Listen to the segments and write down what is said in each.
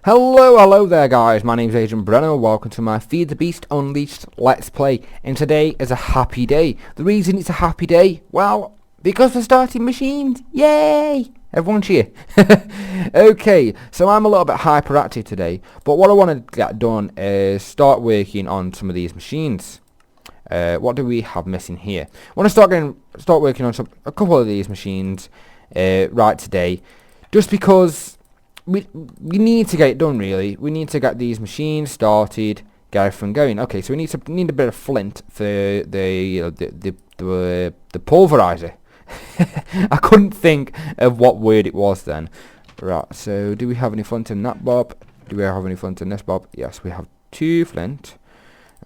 Hello there guys, my name's AgentBreno, welcome to my Feed the Beast Unleashed Let's Play, and today is a happy day. The reason it's a happy day, well, because we're starting machines, yay! Everyone cheer. Okay, so I'm a little bit hyperactive today, but what I want to get done is start working on some of these machines. What do we have missing here? I want to start working on a couple of these machines right today, just because we need to get it done. Really, we need to get these machines started, get everything going. Okay, so we need a bit of flint for the pulverizer. I couldn't think of what word it was then. Right, so do we have any flint in that bob? Do we have any flint in this bob? Yes, we have 2 flint.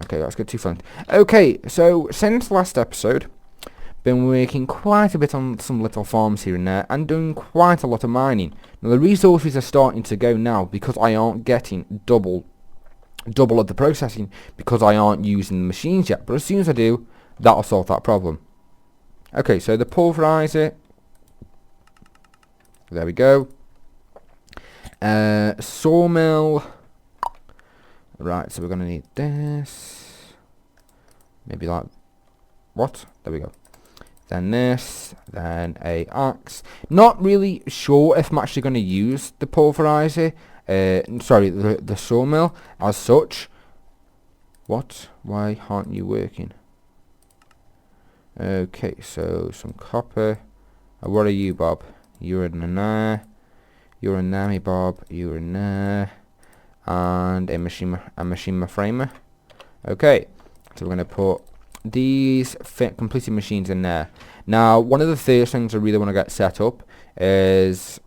Okay, let's get 2 flint. Okay, so since last episode, been working quite a bit on some little farms here and there, and doing quite a lot of mining. Now the resources are starting to go now because I aren't getting double of the processing because I aren't using the machines yet. But as soon as I do, that'll solve that problem. Okay, so the pulverizer. There we go. Sawmill. Right, so we're gonna need this. Maybe like what? There we go. Then this, then a axe. Not really sure if I'm actually going to use the pulverizer, sorry, the sawmill as such. What? Why aren't you working? Okay, so some copper. What are you, Bob? You're in there. You're in there, me Bob. You're in there. And a machine framer. Okay, so we're going to put these completed machines in there. Now, one of the first things I really want to get set up is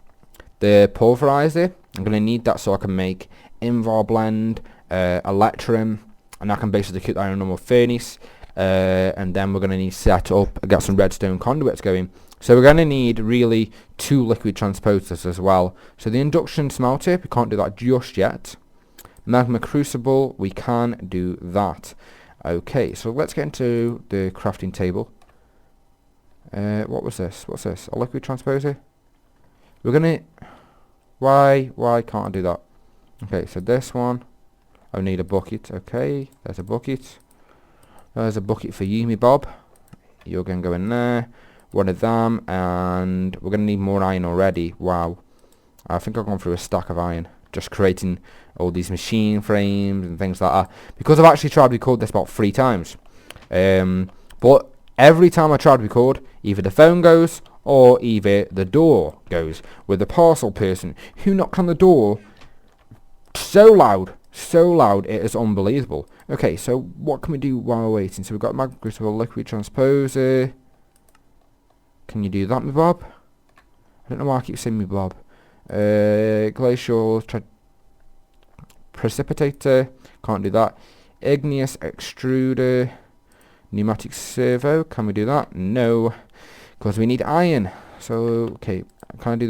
the pulverizer. I'm going to need that so I can make Invar blend, electrum, and I can basically cook that in a normal furnace. And then we're going to need to set up, get some redstone conduits going. So we're going to need really 2 liquid transposers as well. So the induction smelter, we can't do that just yet. Magma crucible, we can do that. Okay, so let's get into the crafting table. What was this? What's this? A liquid transposer? We're gonna... Why can't I do that? Okay, so this one. I need a bucket. Okay, there's a bucket. There's a bucket for you, me Bob. You're gonna go in there. One of them, and we're gonna need more iron already. Wow. I think I've gone through a stack of iron. Just creating all these machine frames and things like that, because I've actually tried to record this about 3 times, but every time I try to record, either the phone goes or either the door goes with the parcel person who knocked on the door so loud it is unbelievable. Okay, so what can we do while we're waiting? So we've got magma crucible, liquid transposer. Can you do that, me Bob? I don't know why I keep saying me Bob. Glacial precipitator, can't do that. Igneous extruder, pneumatic servo, can we do that? No, because we need iron. So okay, can I do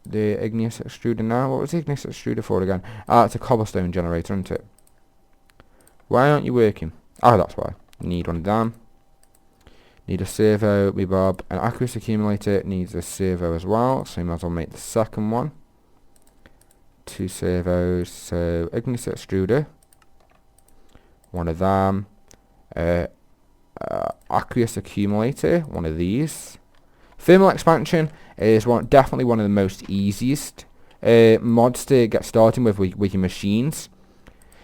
the igneous extruder now? What was the igneous extruder for again? It's a cobblestone generator, isn't it? Why aren't you working? Oh, that's why. Need one of them. Need a servo, me Bob. An aqueous accumulator needs a servo as well, so we might as well make the second one. 2 servos, so igneous extruder. One of them. Aqueous accumulator, one of these. Thermal expansion is definitely one of the most easiest mods to get started with your machines.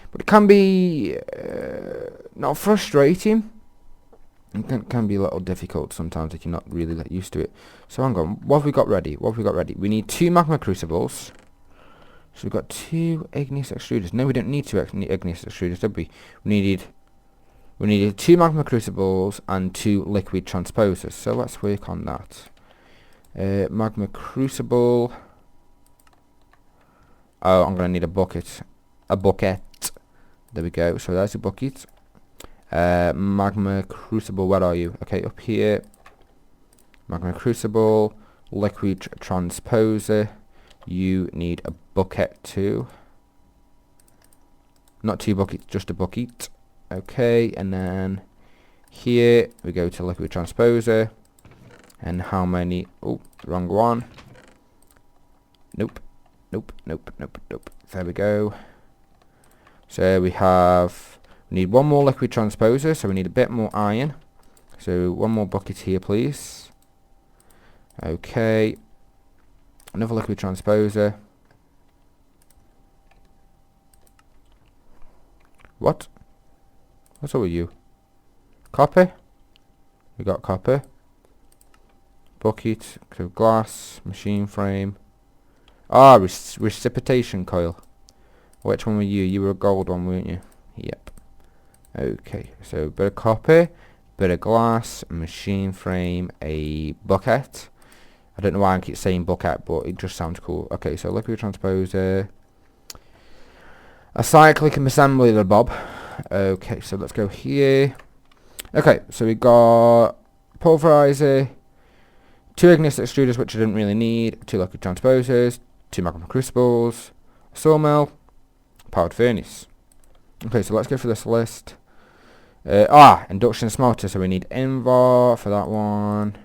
But it can be not frustrating. It can be a little difficult sometimes if you're not really that used to it. So hang on, what have we got ready? We need 2 magma crucibles. So we've got 2 igneous extruders. No, we don't need 2 igneous extruders, did we? We needed 2 magma crucibles and 2 liquid transposers. So let's work on that. Magma crucible. Oh, I'm going to need a bucket. A bucket. There we go. So there's a bucket. Magma crucible, where are you? Okay, up here. Magma crucible, liquid transposer. You need a bucket too. Not 2 buckets, just a bucket. Okay, and then here we go to liquid transposer. And how many? Oh, wrong one. Nope. Nope. There we go. So we need one more liquid transposer, so we need a bit more iron. So one more bucket here, please. Okay. Another liquid transposer. What? What's up with you? Copper? We got copper. Bucket, so glass, machine frame. Ah, precipitation coil. Which one were you? You were a gold one, weren't you? Yep. Okay, so bit of copper, bit of glass, machine frame, a bucket. I don't know why I keep saying bucket, but it just sounds cool. Okay, so liquid transposer. A cyclic assembly bob. Okay, so let's go here. Okay, so we got pulverizer, 2 ignition extruders, which I didn't really need, 2 liquid transposers, 2 magma crucibles, a sawmill, powered furnace. Okay, so let's go through this list. Induction smelter, so we need invar for that one.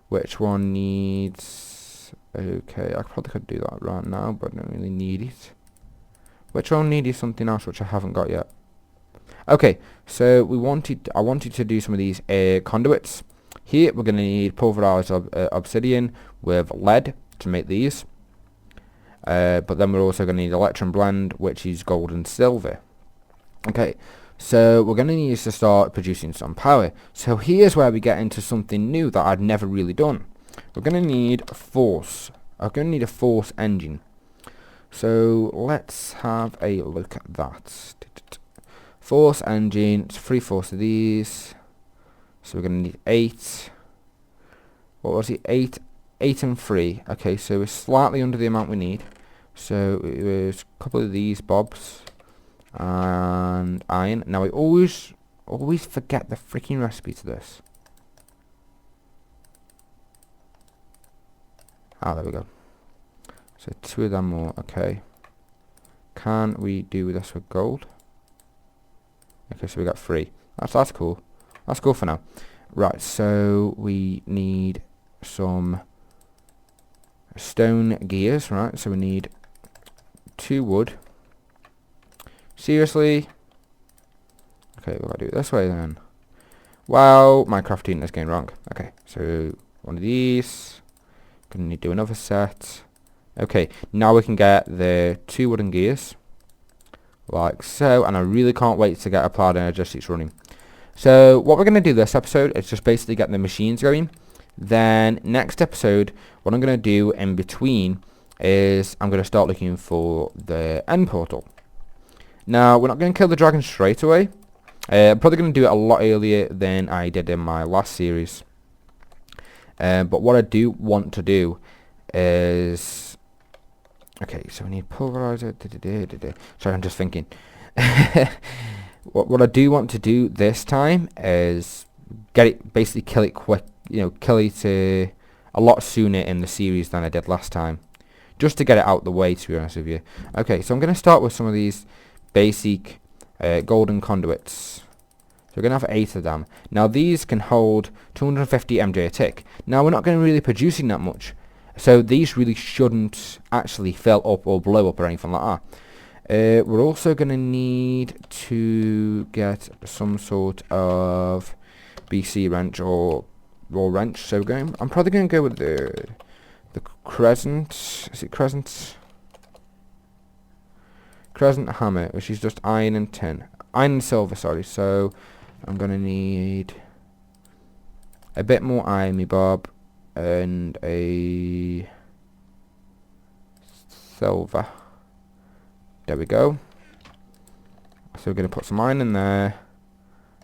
Which one needs... Okay, I probably could do that right now, but I don't really need it. Which one needed something else which I haven't got yet? Okay, so I wanted to do some of these conduits. Here we're going to need pulverized obsidian with lead to make these. But then we're also going to need electron blend, which is gold and silver. Okay, so we're going to need to start producing some power. So here's where we get into something new that I'd never really done. We're going to need force. I'm going to need a force engine. So let's have a look at that. Force engine, it's 3 force of these. So we're going to need 8. What was it? 8 and 3. Okay, so we're slightly under the amount we need. So it was a couple of these bobs and iron. Now I always forget the freaking recipe to this. Ah, there we go. So 2 of them more. Okay. Can we do this with gold? Okay, so we got 3. That's cool. That's cool for now. Right, so we need some stone gears, right? So we need 2 wood. Seriously? Okay, we'll do it this way then. Wow, my crafting is going wrong. Okay, so one of these. Gonna need to do another set. Okay, now we can get the 2 wooden gears. Like so, and I really can't wait to get applied energetics running. So what we're going to do this episode is just basically get the machines going. Then next episode, what I'm going to do in between is I'm going to start looking for the end portal. Now, we're not going to kill the dragon straight away. I'm probably going to do it a lot earlier than I did in my last series. But what I do want to do is... Okay, so we need pulverizer. Sorry, I'm just thinking. What I do want to do this time is get it, basically kill it quick. You know, kill it a lot sooner in the series than I did last time. Just to get it out the way, to be honest with you. Okay, so I'm going to start with some of these basic golden conduits. So we're going to have 8 of them. Now these can hold 250 MJ a tick. Now we're not going to really producing that much. So these really shouldn't actually fill up or blow up or anything like that. We're also going to need to get some sort of BC wrench or wrench. So I'm probably going to go with the crescent. Is it crescent? Crescent hammer, which is just iron and tin. Iron and silver, sorry. So I'm going to need a bit more iron, me bob. And a silver. There we go. So we're going to put some iron in there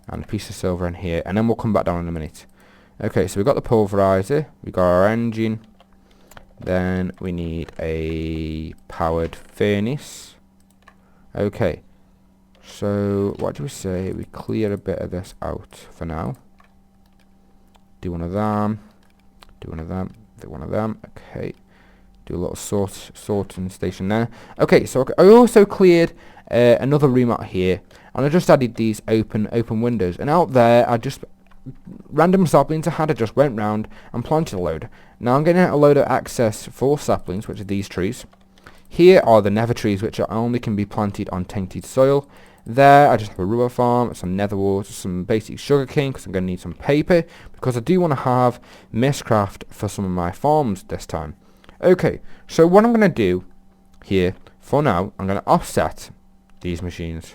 and a piece of silver in here, and then we'll come back down in a minute. Okay, so we've got the pulverizer, we've got our engine, then we need a powered furnace. Okay, so what do we say? We clear a bit of this out for now. Do one of them. Do one of them, do one of them, okay. Do a little sorting station there. Okay, so I also cleared another room out here, and I just added these open windows. And out there, I just random saplings I had. I just went round and planted a load. Now I'm getting a load of access for saplings, which are these trees. Here are the nether trees, which are only can be planted on tainted soil. There I just have a rubber farm, some nether wart, some basic sugar cane because I'm going to need some paper, because I do want to have Mistcraft for some of my farms this time. Okay, so what I'm going to do here for now, I'm going to offset these machines,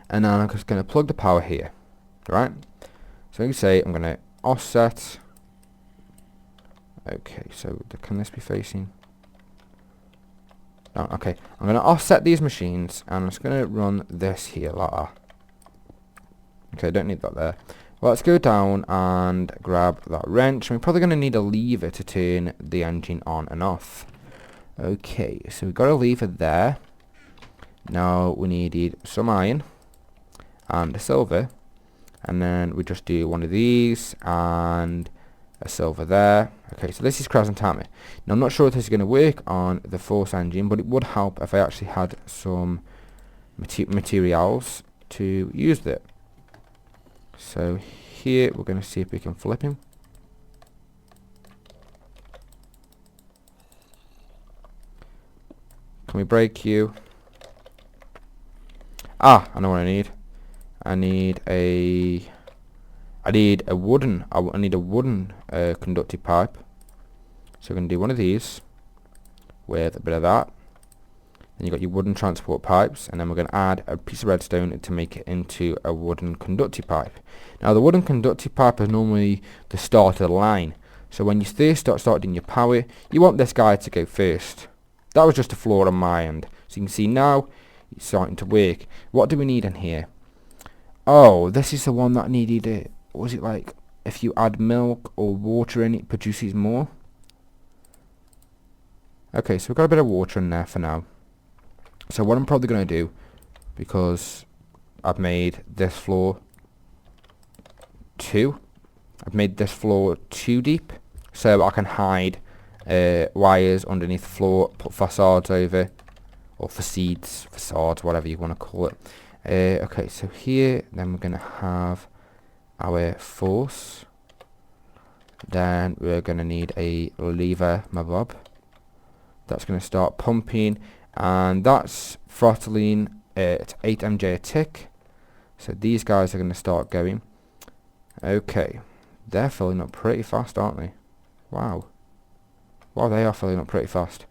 and then I'm just going to plug the power here, right? So you say I'm going to offset. Okay, so can this be facing? Oh, okay, I'm going to offset these machines, and I'm just going to run this here like that. Okay, don't need that there. Well, let's go down and grab that wrench. We're probably going to need a lever to turn the engine on and off. Okay, so we've got a lever there. Now we needed some iron and a silver, and then we just do one of these and a silver there. Okay, so this is Crescent Hammer. Now I'm not sure if this is going to work on the Force engine, but it would help if I actually had some materials to use it. So here we're going to see if we can flip him. Can we break you? Ah, I know what I need. I need a wooden conductive pipe. So we're going to do one of these with a bit of that. Then you've got your wooden transport pipes, and then we're going to add a piece of redstone to make it into a wooden conductive pipe. Now the wooden conductive pipe is normally the start of the line. So when you first start doing your power, you want this guy to go first. That was just a flaw on my end. So you can see now it's starting to work. What do we need in here? Oh, this is the one that needed it. Was it like if you add milk or water in, it produces more? Okay, so we've got a bit of water in there for now. So what I'm probably going to do, because I've made this floor too deep, so I can hide wires underneath the floor, put facades over, or facades, whatever you want to call it. Okay, so here, then we're going to have our force. Then we're going to need a lever, my bob. That's going to start pumping, and that's throttling at 8 MJ a tick. So these guys are going to start going. Okay, they're filling up pretty fast, aren't they? Wow. Wow, they are filling up pretty fast.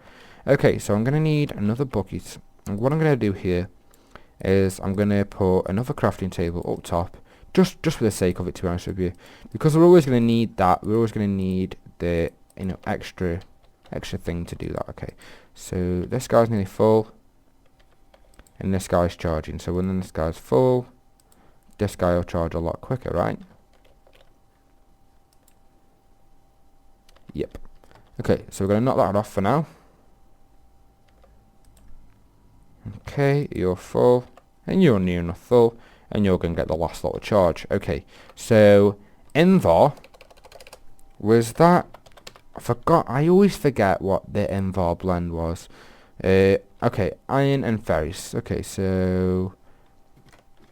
Okay, so I'm going to need another bucket. And what I'm going to do here is I'm going to put another crafting table up top, just for the sake of it, to be honest with you, because we're always going to need that. We're always going to need the extra thing to do that. Okay, so this guy's nearly full, and this guy's charging. So when this guy's full, this guy will charge a lot quicker, right? Yep. Okay, so we're going to knock that off for now. Okay, you're full, and you're near enough full, and you're going to get the last lot of charge. Okay, so Invar was that. I always forget what the Invar blend was. Okay, iron and ferrous. Okay, so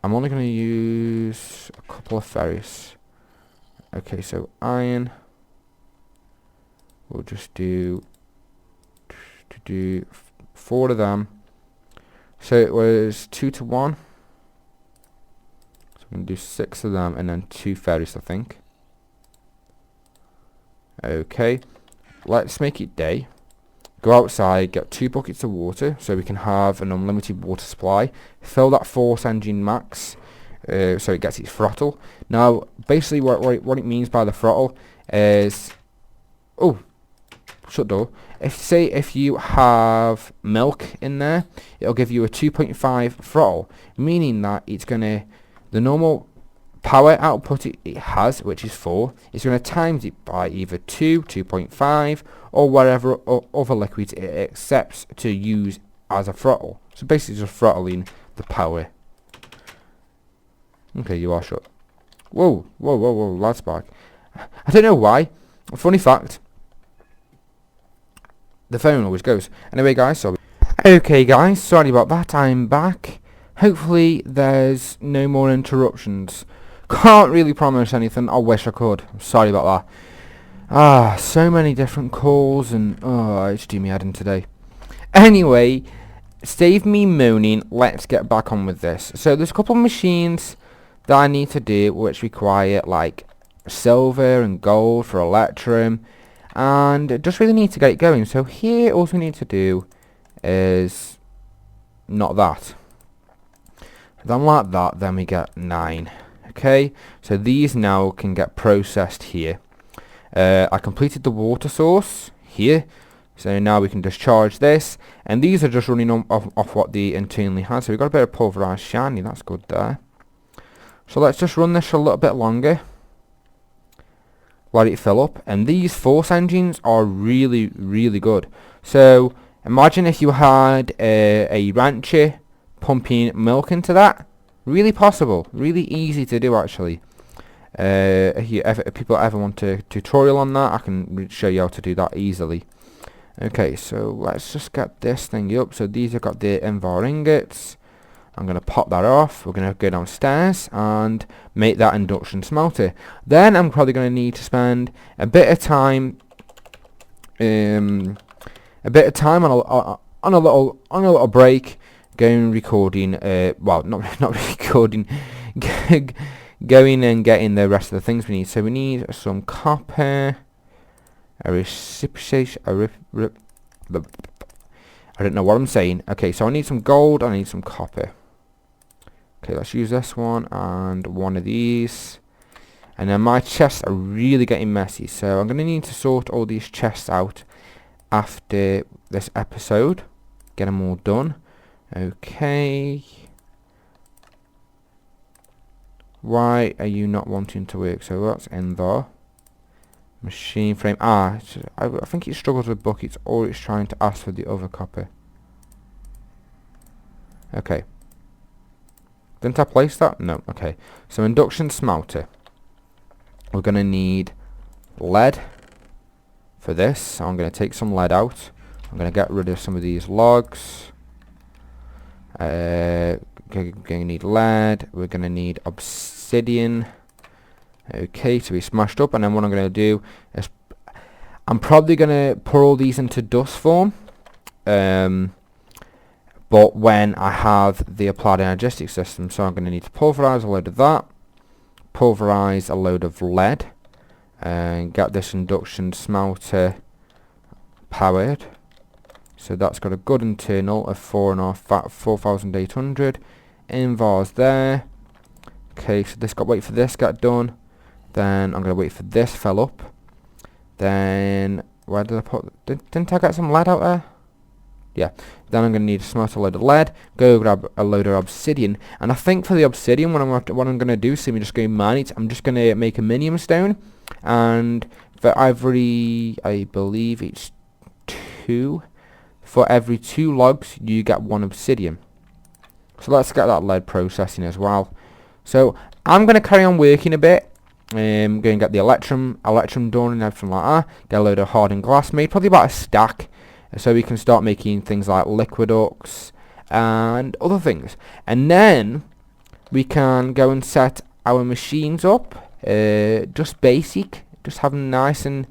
I'm only going to use a couple of ferrous. Okay, so iron. We'll just do 4 of them. So it was 2 to 1. So I'm going to do 6 of them and then 2 ferrous, I think. Okay, let's make it day. Go outside, get 2 buckets of water so we can have an unlimited water supply. Fill that force engine max so it gets its throttle. Now, basically what it means by the throttle is... Oh, shut door. If you have milk in there, it'll give you a 2.5 throttle, meaning that it's gonna, the normal power output it has, which is 4, it's gonna times it by either 2, 2.5, or whatever other liquids it accepts to use as a throttle. So basically just throttling the power. Okay, you are shut. Whoa, lad's back. I don't know why. A funny fact. The phone always goes. Anyway, guys, sorry. Okay, guys, sorry about that. I'm back. Hopefully, there's no more interruptions. Can't really promise anything. I wish I could. I'm sorry about that. So many different calls, and it's doing me head in today. Anyway, save me moaning, let's get back on with this. So there's a couple of machines that I need to do which require like silver and gold for electrum, and just really need to get it going. So here all we need to do is not that. Then like that, then we get 9. Okay, so these now can get processed here. I completed the water source here, so now we can discharge this, and these are just running off what they internally had. So we've got a bit of pulverized shiny, that's good there. So let's just run this for a little bit longer, let it fill up, and these force engines are really, really good. So imagine if you had a rancher pumping milk into that. Really possible, really easy to do actually. If people ever want a tutorial on that, I can show you how to do that easily. Okay, so let's just get this thing up. So these have got the invar ingots. I'm going to pop that off. We're going to go downstairs and make that induction smelter. Then I'm probably going to need to spend a bit of time, on a little break, going recording. Well, not recording. Going and getting the rest of the things we need. So we need some copper, a reciprocation, I don't know what I'm saying. Okay, so I need some gold, I need some copper. Okay, let's use this one and one of these. And then my chests are really getting messy, so I'm going to need to sort all these chests out after this episode. Get them all done. Okay. Why are you not wanting to work? So that's in there. Machine frame. I think it struggles with buckets, or it's trying to ask for the other copper. Okay. Didn't I place that? No. Okay. So induction smelter. We're going to need lead for this. So I'm going to take some lead out. I'm going to get rid of some of these logs. We're going to need lead. We're going to need obsidian. Okay, to be smashed up. And then what I'm going to do is I'm probably going to pour all these into dust form. But when I have the applied energetic system, so I'm going to need to pulverize a load of that, pulverize a load of lead, and get this induction smelter powered. So that's got a good internal of 4,800 invars there. Okay, so this got wait for this get done. Then I'm gonna wait for this fill up. Then where did I put? Didn't I get some lead out there? Yeah. Then I'm gonna need to smelt a load of lead. Go grab a load of obsidian. And I think for the obsidian, what I'm gonna do, so I'm just going to mine it. I'm just gonna make a minium stone, and for every, I believe it's 2. For every 2 logs, you get 1 obsidian. So let's get that lead processing as well. So I'm gonna carry on working a bit. Go and get the electrum done and everything like that. Get a load of hardened glass made, probably about a stack, so we can start making things like liquiducts and other things. And then we can go and set our machines up, just basic, just have them nice and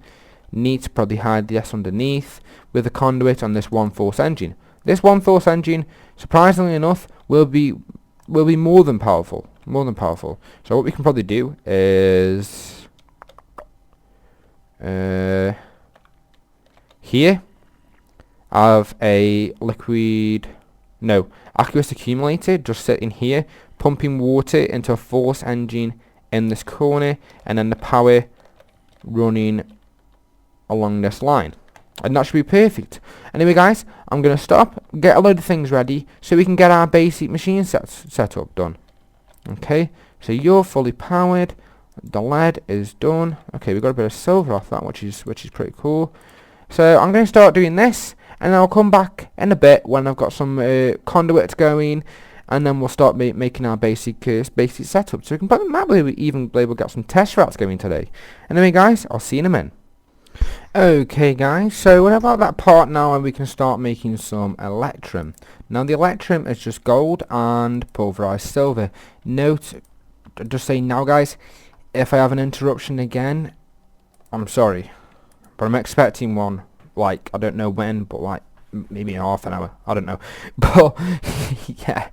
neat. Probably hide this underneath with a conduit on this 1-force engine. This 1-force engine, surprisingly enough, will be more than powerful. So what we can probably do is here I have a aqueous accumulator just sitting here, pumping water into a force engine in this corner, and then the power running along this line. And that should be perfect. Anyway guys, I'm going to stop, get a load of things ready, so we can get our basic machine setup done. Okay, so you're fully powered, the lead is done. Okay, we've got a bit of silver off that, which is pretty cool. So I'm going to start doing this, and I'll come back in a bit when I've got some conduits going, and then we'll start making our basic setup. So we can probably even be able to get some test routes going today. Anyway guys, I'll see you in a minute. Okay guys, so we're about that part now and we can start making some electrum. Now the electrum is just gold and pulverized silver. Note, just saying now guys, if I have an interruption again, I'm sorry, but I'm expecting one, like, I don't know when, but like maybe in half an hour, I don't know. But yeah,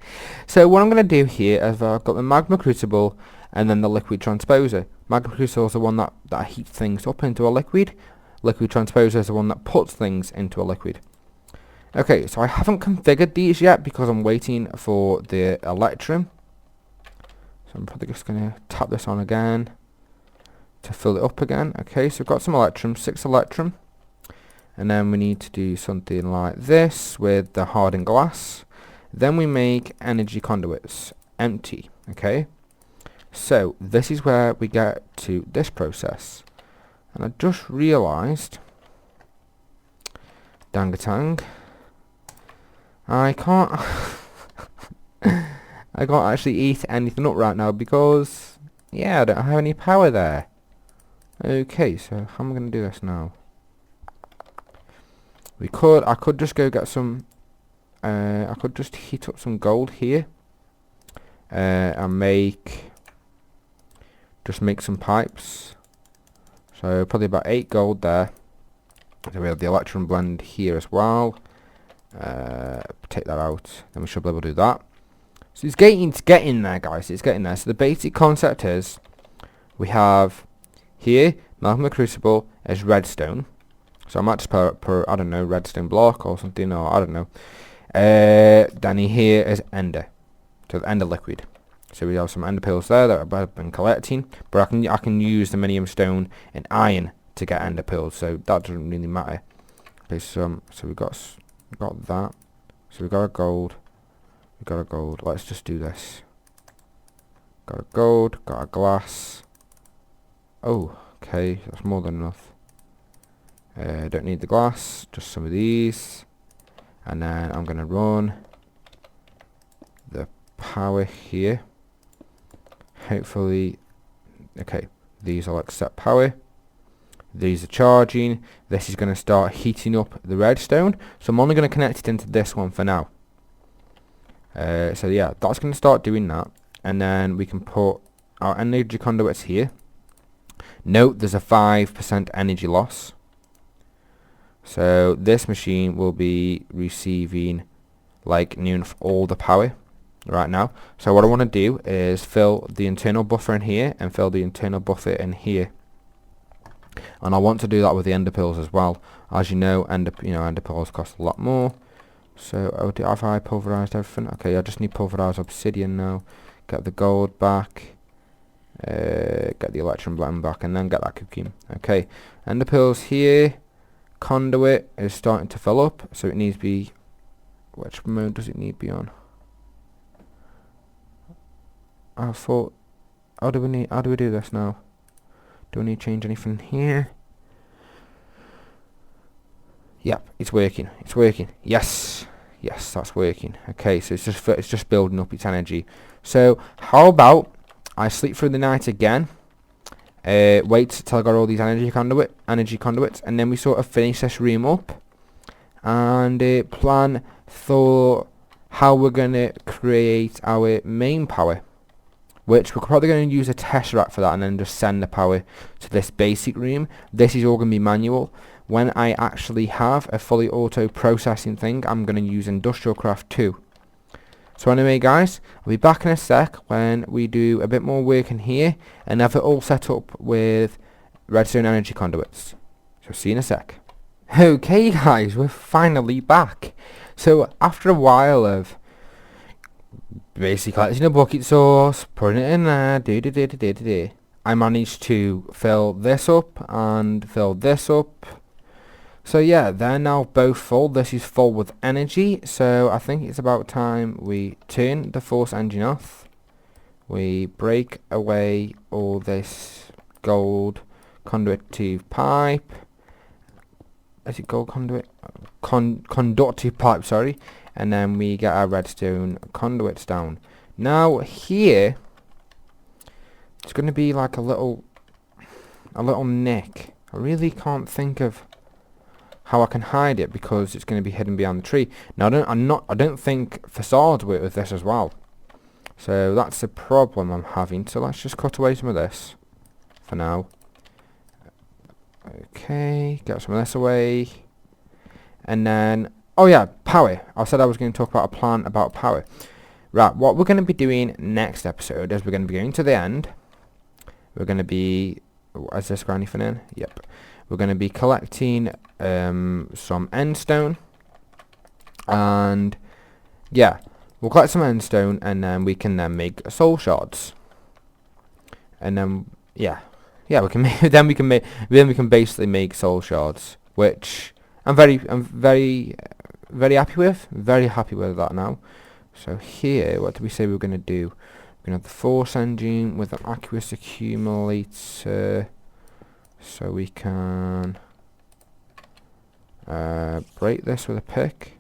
so what I'm going to do here is I've got the magma crucible and then the liquid transposer. Magma crucible is the one that heats things up into a liquid. Liquid transposer is the one that puts things into a liquid. Okay, so I haven't configured these yet because I'm waiting for the electrum. So I'm probably just going to tap this on again to fill it up again. Okay, so we've got some electrum, 6 electrum. And then we need to do something like this with the hardened glass. Then we make energy conduits, empty. Okay, so this is where we get to this process. And I just realised, dangatang, I can't I can't actually eat anything up right now because, yeah, I don't have any power there. Okay, so how am I going to do this now? I could just go get some, I could just heat up some gold here, and just make some pipes. So probably about 8 gold there. So we have the electrum blend here as well. Take that out, then we should be able to do that. So it's getting there, guys. It's getting there. So the basic concept is we have here magma crucible is redstone. So I might just put I don't know, redstone block or something, or I don't know. Then here is ender, so the ender liquid. So we have some ender pills there that I've been collecting, but I can use the minium stone and iron to get ender pills, so that doesn't really matter. Okay, so we got that. So we got a gold. We got a gold. Let's just do this. Got a gold. Got a glass. Oh, okay, that's more than enough. Don't need the glass, just some of these, and then I'm gonna run the power here. Hopefully, okay, these will accept power. These are charging. This is gonna start heating up the redstone, so I'm only gonna connect it into this one for now. So yeah, that's gonna start doing that, and then we can put our energy conduits here. Note there's a 5% energy loss. So this machine will be receiving like near all the power right now. So what I want to do is fill the internal buffer in here and fill the internal buffer in here. And I want to do that with the ender pills as well. As you know, ender pills cost a lot more. So have I pulverized everything? Okay, I just need pulverized obsidian now. Get the gold back. Get the electrum blend back, and then get that cooking. Okay, ender pills here. Conduit is starting to fill up, so it needs to be, which mode does it need to be on? I thought, how do we do this now? Do we need to change anything here? Yep, it's working. Yes, that's working. Okay, so it's just building up its energy. So how about I sleep through the night again? Wait till I got all these energy conduits, and then we sort of finish this room up and plan for how we're going to create our main power, which we're probably going to use a tesseract for that, and then just send the power to this basic room. This is all going to be manual. When I actually have a fully auto processing thing, I'm going to use Industrial Craft 2. So anyway, guys, I'll be back in a sec when we do a bit more work in here and have it all set up with redstone energy conduits. So see you in a sec. Okay, guys, we're finally back. So after a while of basically collecting a bucket source, putting it in there, I managed to fill this up and fill this up. So yeah, they're now both full. This is full with energy, so I think it's about time we turn the force engine off. We break away all this gold conductive pipe. Is it gold conduit? Conductive pipe, sorry. And then we get our redstone conduits down. Now here, it's going to be like a little nick. I really can't think of how I can hide it because it's going to be hidden behind the tree. Now I don't think facades work with this as well. So that's the problem I'm having. So let's just cut away some of this for now. Okay, get some of this away. And then Oh yeah, power. I said I was going to talk about a plan about power. Right, what we're going to be doing next episode is we're going to be going to the end. We're going to be... Has this got anything in? Yep. We're going to be collecting some endstone. And yeah, we'll collect some endstone and then we can then make soul shards. And then we can make then we can basically make soul shards, which I'm very happy with. Very happy with that now. So here, what did we say we were going to do? We're going to have the force engine with an aqueous accumulator, so we can break this with a pick.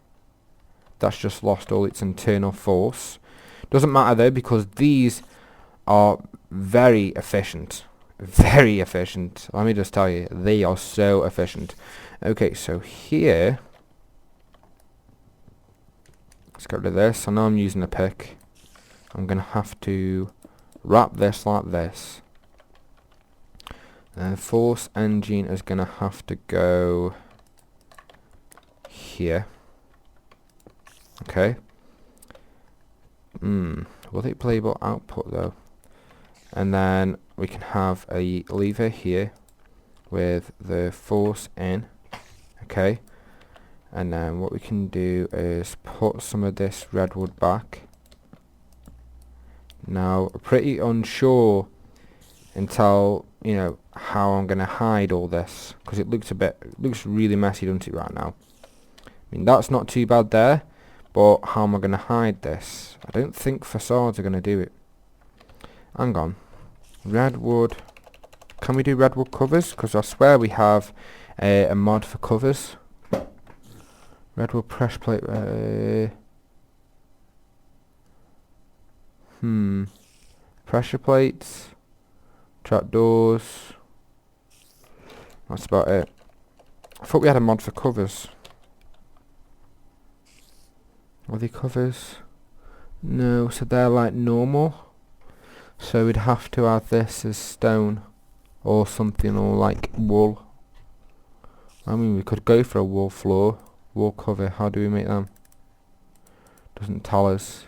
That's just lost all its internal force. Doesn't matter though, because these are very efficient. Very efficient. Let me just tell you, they are so efficient. Okay, so here, let's get rid of this. I know I'm using a pick. I'm going to have to wrap this like this. And the force engine is going to have to go here. Okay. Will it playable output though? And then we can have a lever here with the force in. Okay. And then what we can do is put some of this redwood back. Now, pretty unsure until, you know, how I'm going to hide all this, because it looks really messy, doesn't it, right now? I mean, that's not too bad there, but how am I going to hide this? I don't think facades are going to do it. Hang on. Redwood. Can we do redwood covers? Because I swear we have a mod for covers. Redwood press plate. Pressure plates. Trapdoors. That's about it. I thought we had a mod for covers. Are they covers? No, so they're like normal. So we'd have to have this as stone or something, or like wool. I mean, we could go for a wool floor, wool cover. How do we make them? Doesn't tell us.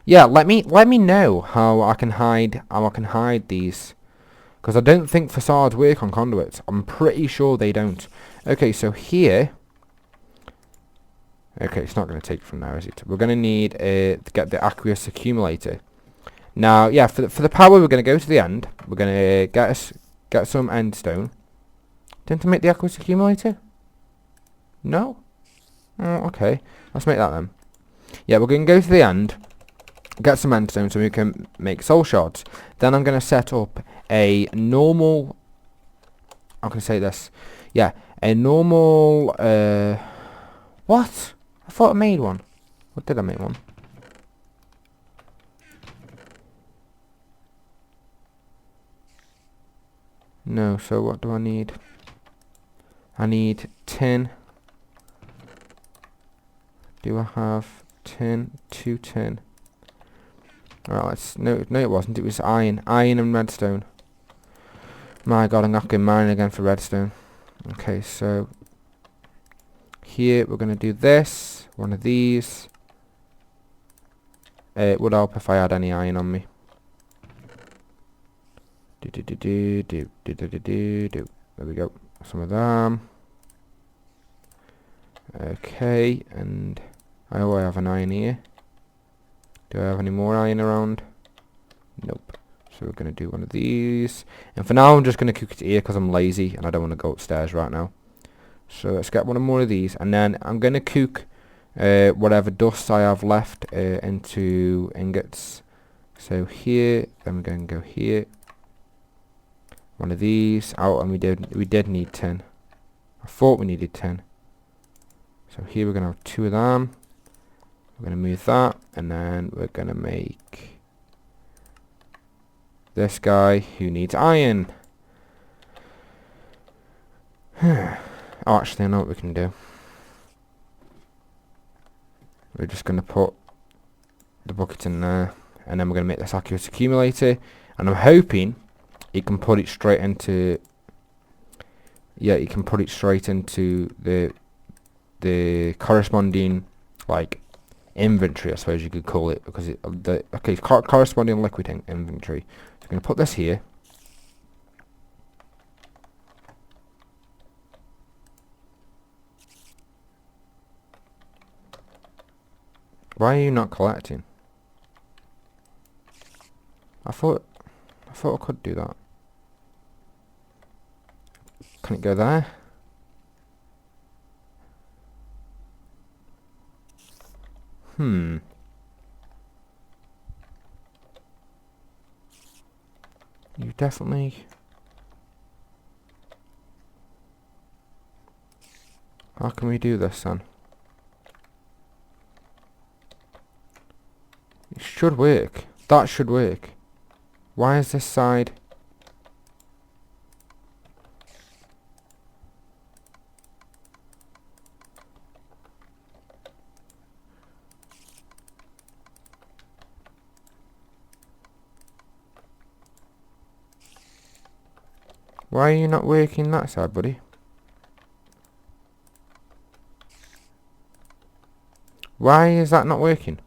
Yeah, let me know how I can hide these, because I don't think facades work on conduits. I'm pretty sure they don't. Okay, so here. Okay, it's not going to take from there, is it? We're going to need to get the aqueous accumulator. Now, yeah, for the power, we're going to go to the end. We're going to get some endstone. Didn't I make the aqueous accumulator? No? Oh, okay. Let's make that then. Yeah, we're going to go to the end, get some endstone so we can make soul shards. Then I'm going to set up a normal... How can I say this? Yeah, a normal... What? I thought I made one. What did I make one? No, so what do I need? I need tin. Do I have tin? 2 tin. Alright, let's... No, it wasn't. It was iron. Iron and redstone. My god, I'm not going mining again for redstone. Okay, so... Here, we're going to do this. One of these. It would help if I had any iron on me. There we go. Some of them. Okay, and I have an iron here. Do I have any more iron around? Nope. So we're going to do one of these. And for now, I'm just going to cook it here because I'm lazy and I don't want to go upstairs right now. So let's get one more of these, and then I'm going to cook whatever dust I have left into ingots. So here, then we're going to go here. One of these. Oh, and we did need 10. I thought we needed 10. So here we're going to have 2 of them. We're going to move that, and then we're going to make this guy who needs iron. Oh, actually, I know what we can do. We're just going to put the bucket in there, and then we're going to make this aqueous accumulator, and I'm hoping you can put it straight into... Yeah, you can put it straight into the the corresponding like inventory, I suppose you could call it, because corresponding liquid inventory. So I'm going to put this here. Why are you not collecting? I thought I could do that. Can it go there? You definitely... How can we do this then? It should work. That should work. Why is this side... Why are you not working that side, buddy? Why is that not working?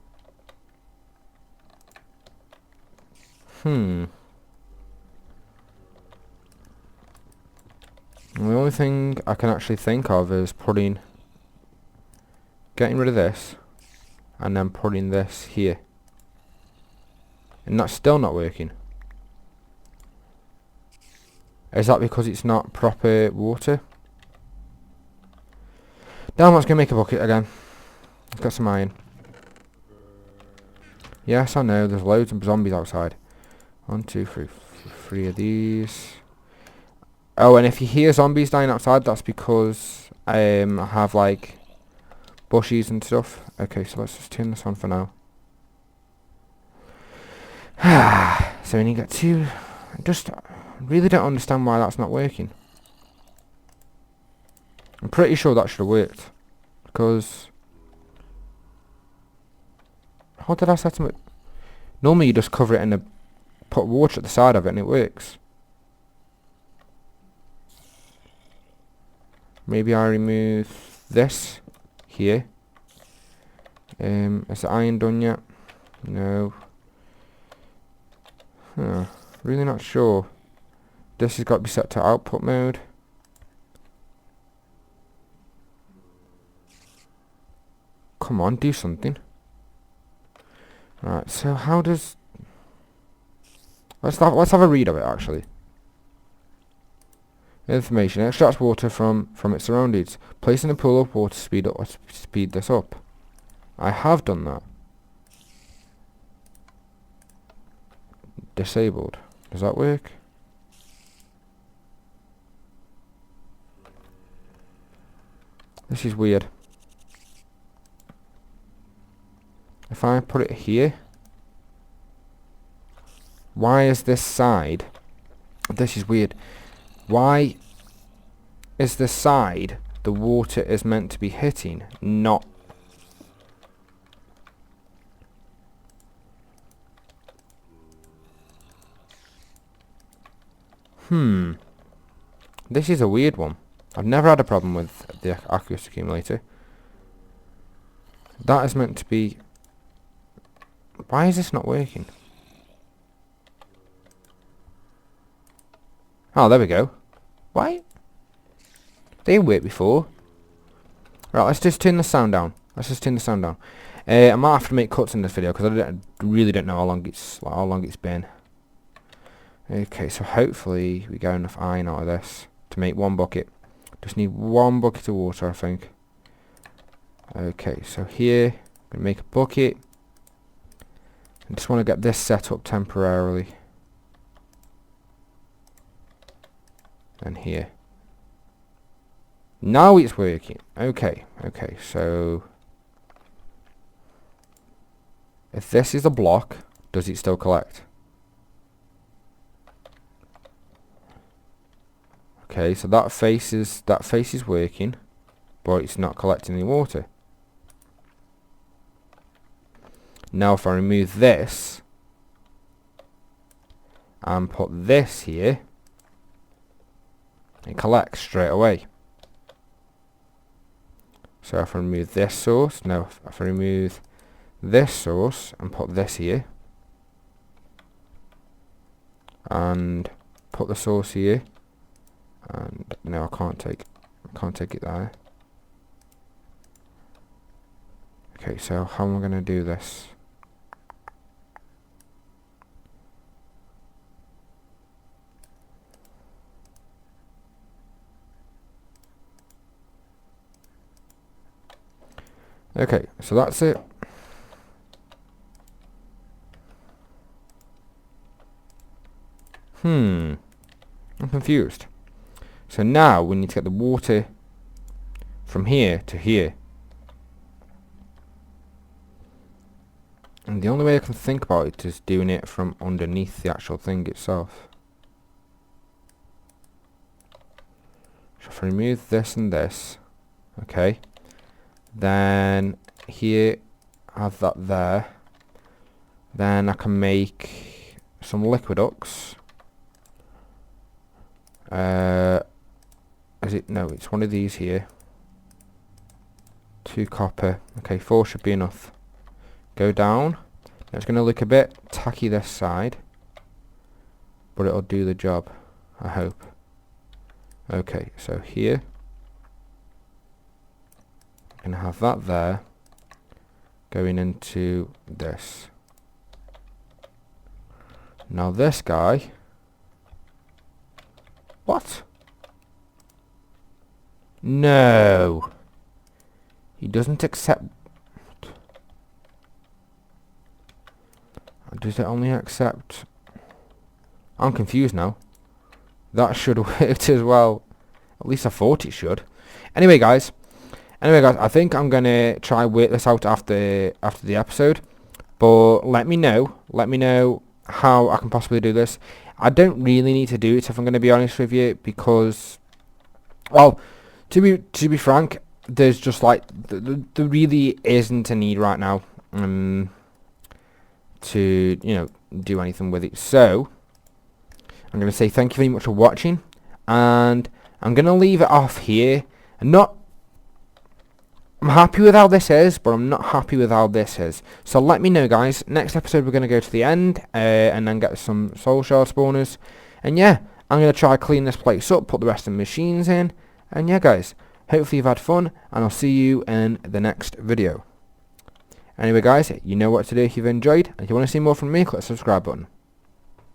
The only thing I can actually think of is getting rid of this, and then putting this here. And that's still not working. Is that because it's not proper water? Damn, let's go make a bucket again. Let's get some iron. Yes, I know, there's loads of zombies outside. 1, 2, 3, 3 of these. Oh, and if you hear zombies dying outside, that's because I have like bushes and stuff. Okay, so let's just turn this on for now. So we need to get two. Just really don't understand why that's not working. I'm pretty sure that should have worked, because how did I set them up? Normally you just cover it and put water at the side of it and it works. Maybe I remove this here. Is the iron done yet? No. Really not sure. This has got to be set to output mode. Come on, do something. Right, so how does... Let's have a read of it, actually. Information. It extracts water from its surroundings. Placing a pool of water speed this up. I have done that. Disabled. Does that work? This is weird. If I put it here, why is this side... This is weird. Why is this side the water is meant to be hitting, not... This is a weird one. I've never had a problem with the aqueous accumulator. That is meant to be... Why is this not working? Oh, there we go. Why? They worked before. Right, let's just turn the sound down. I might have to make cuts in this video because I really don't know how long it's been. Okay, so hopefully we get enough iron out of this to make one bucket. Just need one bucket of water, I think. Okay, so here I'm gonna make a bucket. I just want to get this set up temporarily. And here. Now it's working. Okay, so if this is a block, does it still collect? Okay, so that face is working, but it's not collecting any water. Now if I remove this and put this here, it collects straight away. So if I remove this source, no, if I remove this source and put this here, and put the source here, and no, I can't take it there. Okay, so how am I going to do this? Okay, so that's it. I'm confused. So now we need to get the water from here to here. And the only way I can think about it is doing it from underneath the actual thing itself. So if I remove this and this, okay, then here, have that there, then I can make some liquiducts. Is it? No, it's one of these here. 2 copper. Okay, 4 should be enough. Go down. Now it's going to look a bit tacky this side, but it'll do the job, I hope. Okay, so here, I'm going to have that there, going into this. Now this guy, what? No, he doesn't accept. Does it only accept? I'm confused now. That should have worked as well. At least I thought it should. Anyway, guys, I think I'm gonna try work this out after the episode. But let me know how I can possibly do this. I don't really need to do it, if I'm gonna be honest with you, because, well, to be frank, there's just like there really isn't a need right now to, you know, do anything with it. So I'm going to say thank you very much for watching, and I'm going to leave it off here. I'm happy with how this is, but I'm not happy with how this is. So let me know, guys. Next episode we're going to go to the end and then get some soul shard spawners, and yeah, I'm going to try clean this place up, put the rest of the machines in, and yeah, guys, hopefully you've had fun, and I'll see you in the next video. Anyway, guys, you know what to do if you've enjoyed, and if you want to see more from me, click the subscribe button.